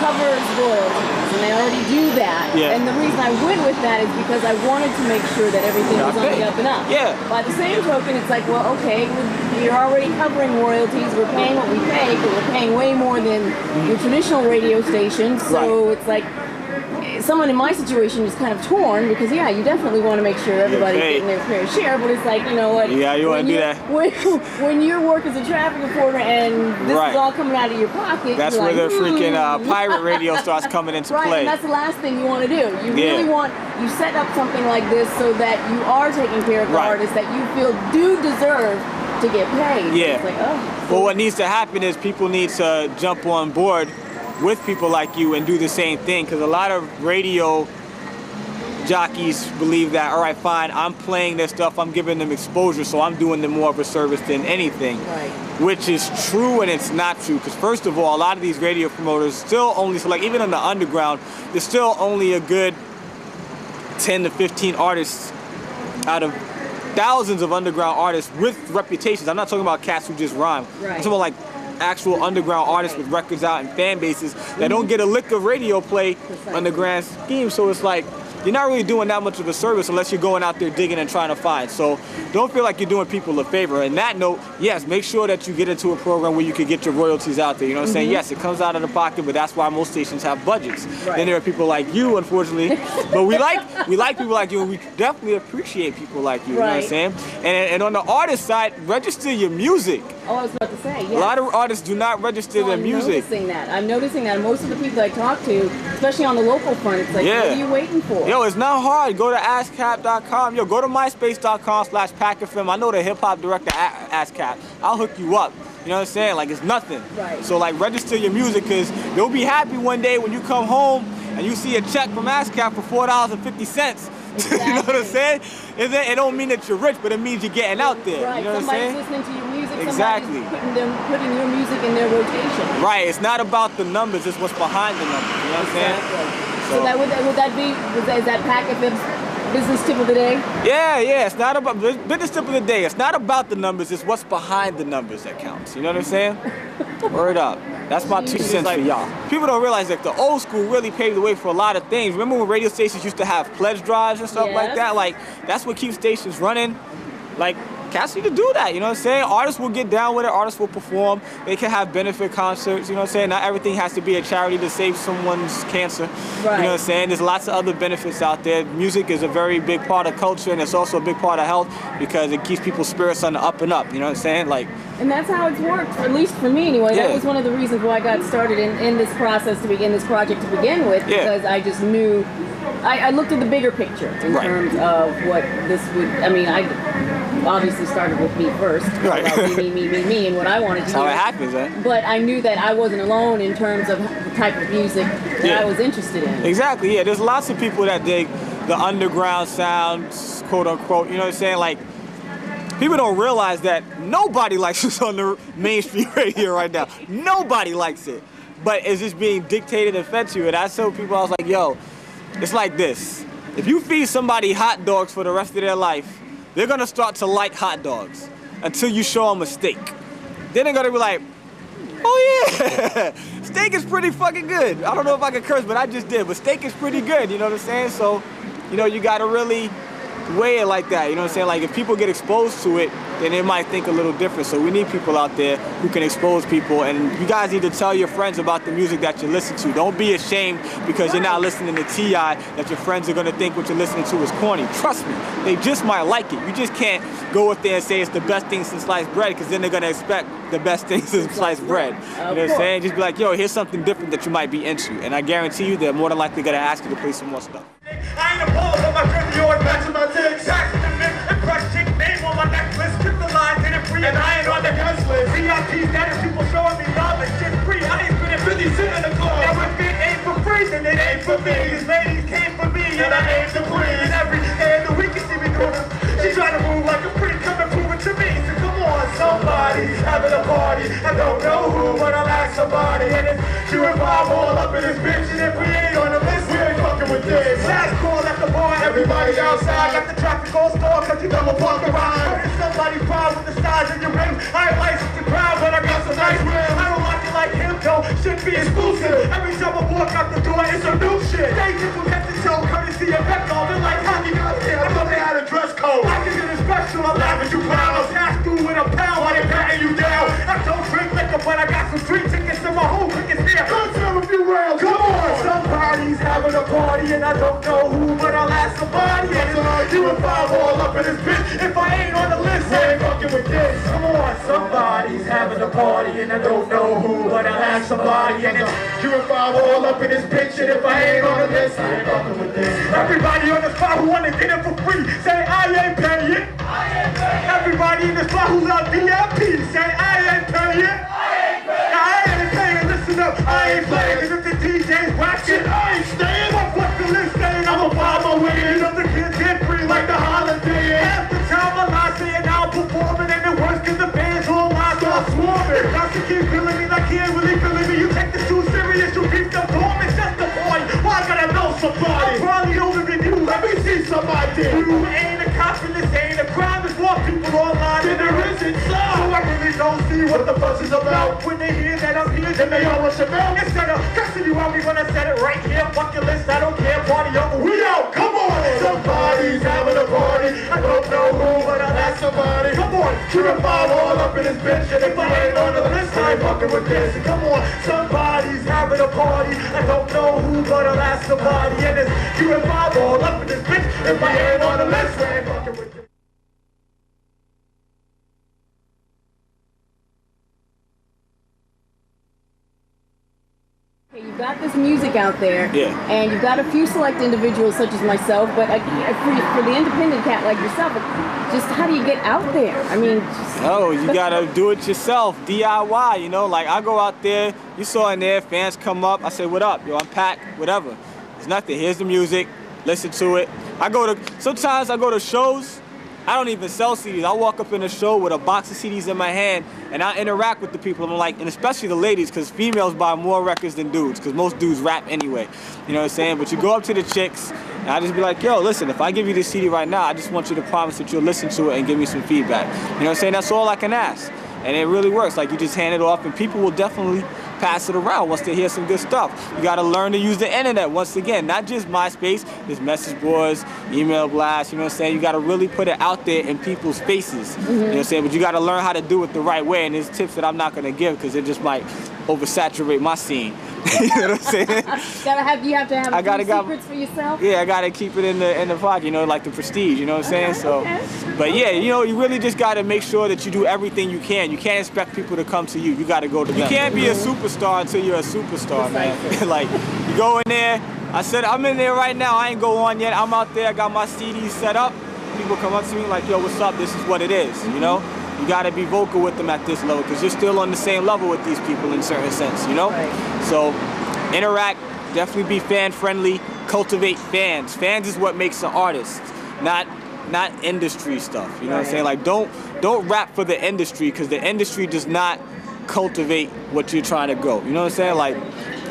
covers royalties, and they already do that. Yeah. And the reason I went with that is because I wanted to make sure that everything was on the up and up. Yeah. By the same token, it's like, well, okay, we're already covering royalties. We're paying what we pay, but we're paying way more than your traditional radio station. So it's like, someone in my situation is kind of torn because, yeah, you definitely want to make sure everybody's getting their fair share, but it's like, you know what? Yeah, you want to do that. When your work as a traffic reporter and this is all coming out of your pocket, that's where the freaking pirate radio starts coming into play. And that's the last thing you want to do. You really you set up something like this so that you are taking care of the artists that you feel do deserve to get paid. Yeah. It's like, oh. Well, what needs to happen is people need to jump on board with people like you and do the same thing, because a lot of radio jockeys believe that, all right, fine, I'm playing their stuff, I'm giving them exposure, so I'm doing them more of a service than anything. Which is true and it's not true, because first of all, a lot of these radio promoters still only, so like even in the underground, there's still only a good 10 to 15 artists out of thousands of underground artists with reputations. I'm not talking about cats who just rhyme. I'm talking about like actual underground artists with records out and fan bases that don't get a lick of radio play on the grand scheme. So it's like, you're not really doing that much of a service unless you're going out there digging and trying to find. So don't feel like you're doing people a favor. And that note, yes, make sure that you get into a program where you can get your royalties out there. You know what I'm saying? Yes, it comes out of the pocket, but that's why most stations have budgets. Then there are people like you, unfortunately. But we like people like you, and we definitely appreciate people like you. You know what I'm saying? And on the artist side, register your music. Oh, I was about to say, yes. A lot of artists do not register their music. I'm noticing that. Most of the people I talk to, especially on the local front, it's like, what are you waiting for? Yo, it's not hard. Go to AskCap.com. Yo, go to myspace.com/PackFM. I know the hip-hop director at AskCap. I'll hook you up. You know what I'm saying? Like, it's nothing. So, like, register your music, because you'll be happy one day when you come home and you see a check from AskCap for $4.50. You know what I'm saying? It don't mean that you're rich, but it means you're getting out there. You know what I'm saying? Somebody's listening to your music. Exactly. Somebody's putting your music in their rotation. Right. It's not about the numbers. It's what's behind the numbers. You know what I'm saying? So is that PackFM's business tip of the day? Yeah. It's not about business tip of the day. It's not about the numbers. It's what's behind the numbers that counts. You know what I'm saying? Word up. That's my 2 cents for y'all. People don't realize that the old school really paved the way for a lot of things. Remember when radio stations used to have pledge drives and stuff like that? Like, that's what keeps stations running. Like, cats need to do that, you know what I'm saying? Artists will get down with it, artists will perform, they can have benefit concerts, you know what I'm saying? Not everything has to be a charity to save someone's cancer, you know what I'm saying? There's lots of other benefits out there. Music is a very big part of culture, and it's also a big part of health because it keeps people's spirits on the up and up, you know what I'm saying? Like, and that's how it's worked, at least for me anyway. That was one of the reasons why I got started in this process to begin this project to begin with, because I just knew, I looked at the bigger picture in terms of what this would, I mean, I obviously started with me first, about me, and what I wanted to do. That's how it happens, eh? But I knew that I wasn't alone in terms of the type of music that I was interested in. Exactly, yeah. There's lots of people that dig the underground sounds, quote unquote, you know what I'm saying? Like, people don't realize that nobody likes us on the mainstream radio right now. Nobody likes it. But it's just being dictated and fed to you. And I told people, I was like, yo, it's like this. If you feed somebody hot dogs for the rest of their life, they're gonna start to like hot dogs until you show them a steak. Then they're gonna be like, oh yeah, steak is pretty fucking good. I don't know if I can curse, but I just did. But steak is pretty good, you know what I'm saying? So, you know, you gotta really weigh it like that, you know what I'm saying? Like, if people get exposed to it, then they might think a little different. So we need people out there who can expose people, and you guys need to tell your friends about the music that you listen to. Don't be ashamed because you're not listening to T.I. that your friends are gonna think what you're listening to is corny. Trust me, they just might like it. You just can't go up there and say it's the best thing since sliced bread, because then they're gonna expect the best thing since sliced bread. You know what I'm saying? Just be like, yo, here's something different that you might be into. And I guarantee you they're more than likely gonna ask you to play some more stuff. I ain't a pole, but my friends are always matching my dick. Jackson and Mick, and crush chick name on my necklace. Trip the lines in it free, and I ain't on the guns list. VIP's dead and people showing me love and shit free. I ain't been 50 cents in the club. Now if it ain't for free, then it ain't for me. These ladies came for me, and I aim to please. Every day of the week you see me doing it. She try to move like a freak, come and prove it to me. So come on, somebody's having a party. I don't know who, but I'll ask somebody. And it's 2 and 5 all up in this bitch. And if we ain't on the list, we ain't fucking with this. Last call at the bar, everybody outside. Got the traffic all stalled, cause you double park around. Heard somebody proud with the size of your rim. I ain't licensed to crowd, but I got some nice rims. I don't like it like him, though, should be exclusive. Every time I walk out the door, it's a new shit. They people get to show courtesy and back on. They're like, how you got here? I thought they had a dress code. I can get a special, I'm laughing you clowns. Pass through with a pound while they patting you down. I don't drink liquor, but I got some street tickets and my whole tickets here. Let's have a few rounds, come on. Somebody's having a party and I don't know who, but I'll ask somebody. And you and five all up in this bitch. If I ain't on the list, I ain't fucking with this. Come on, somebody's having a party and I don't know who, but I'll ask somebody. And you and five all up in this bitch. And if I ain't on the list, I ain't fucking with this. Everybody on the spot who wanna get it for free, say I ain't paying. Everybody in the spot who love VIP, say I ain't paying. I ain't paying, listen up, I ain't playing. Cause if the DJ's watching, I ain't staying. Fuck the list saying I'ma buy my way in. You know the kids get free like the holiday. Half the time I lie saying I'm performing and it works cause the band's all live, so I'm swarming. Not to keep feeling me like he ain't really feeling me. You take this too serious, you keep the form, it's just the point. Why I gotta know somebody? I'm probably older than you, let me see somebody. You ain't a cop and this ain't a crime. There's more people online than there is inside. So I really don't see what the fuss is about. When they hear that I'm here, then they all rush about. Instead of cussing you out, we gonna set it right here. Fuck your list, I don't care, party over, we out, come on. Somebody's having a party, I don't know who, but I'll ask somebody. Come on, you and five all up in this bitch. And if I ain't on the list, I ain't fucking with this. Come on, somebody's having a party, I don't know who, but I'll ask somebody. And it's you and five all up in this bitch. If I ain't on the list, I ain't fucking with this. You've got this music out there, and you've got a few select individuals such as myself, but for the independent cat like yourself, just how do you get out there? I mean, you gotta do it yourself, DIY, you know, like I go out there, you saw in there, fans come up, I say, what up, yo, I'm Pack, whatever. There's nothing, here's the music, listen to it. Sometimes I go to shows, I don't even sell CDs. I walk up in a show with a box of CDs in my hand and I interact with the people. I'm like, and especially the ladies, because females buy more records than dudes, because most dudes rap anyway. You know what I'm saying? But you go up to the chicks and I just be like, yo, listen, if I give you this CD right now, I just want you to promise that you'll listen to it and give me some feedback. You know what I'm saying? That's all I can ask. And it really works. Like, you just hand it off and people will definitely pass it around once they hear some good stuff. You got to learn to use the internet once again, not just MySpace, there's message boards, email blasts, you know what I'm saying? You got to really put it out there in people's faces, you know what I'm saying? But you got to learn how to do it the right way, and there's tips that I'm not going to give because it just might oversaturate my scene. You know what I'm saying? You have to have secrets for yourself? Yeah, I got to keep it in the pocket, you know, like the prestige, you know what I'm saying? But yeah, you know, you really just got to make sure that you do everything you can. You can't expect people to come to you. You got to go to them. You can't be a superstar until you're a superstar, man. Like, you go in there, I said, I'm in there right now, I ain't go on yet, I'm out there, I got my CDs set up. People come up to me like, yo, what's up? This is what it is, you know? You gotta be vocal with them at this level because you're still on the same level with these people in a certain sense, you know? So, interact, definitely be fan-friendly, cultivate fans. Fans is what makes an artist, not industry stuff, you know what I'm saying? Like, don't rap for the industry because the industry does not cultivate what you're trying to go, you know what I'm saying? Like,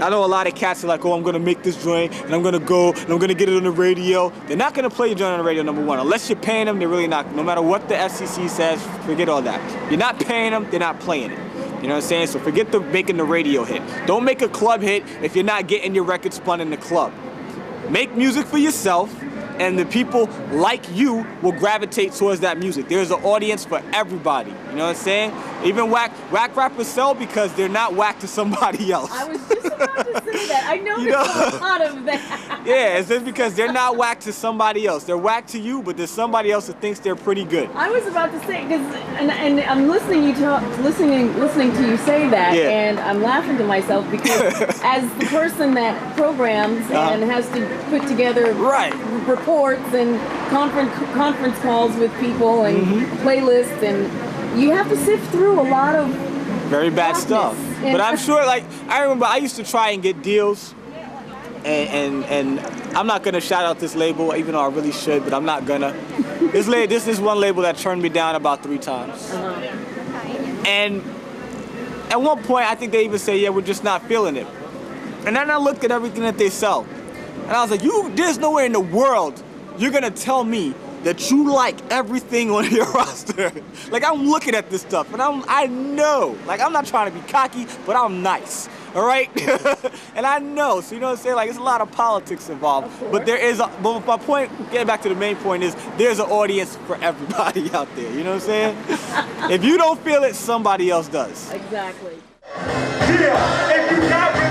I know a lot of cats are like, oh, I'm gonna make this joint and I'm gonna go and I'm gonna get it on the radio. They're not gonna play your joint on the radio, number one. Unless you're paying them, they're really not. No matter what the FCC says, forget all that. You're not paying them, they're not playing it. You know what I'm saying? So forget making the radio hit. Don't make a club hit if you're not getting your record spun in the club. Make music for yourself, and the people like you will gravitate towards that music. There's an audience for everybody. You know what I'm saying? Even whack rappers sell because they're not whack to somebody else. I was just about to say that. I know there's a lot of that. Yeah, it's just because they're not whack to somebody else. They're whack to you, but there's somebody else that thinks they're pretty good. I was about to say, and I'm listening to you say that, and I'm laughing to myself because as the person that programs and has to put together reports and conference calls with people and playlists, and you have to sift through a lot of very bad stuff. But I'm sure, like, I remember I used to try and get deals, and I'm not gonna shout out this label, even though I really should, but I'm not gonna. This is one label that turned me down about 3 times. And at one point, I think they even say, yeah, we're just not feeling it. And then I looked at everything that they sell, and I was like, there's nowhere in the world you're gonna tell me that you like everything on your roster. Like, I'm looking at this stuff, and I know, like, I'm not trying to be cocky, but I'm nice. All right, and I know, so you know what I'm saying. Like, it's a lot of politics involved, but but my point, getting back to the main point, is there's an audience for everybody out there. You know what I'm saying? If you don't feel it, somebody else does. Exactly. Yeah, if you got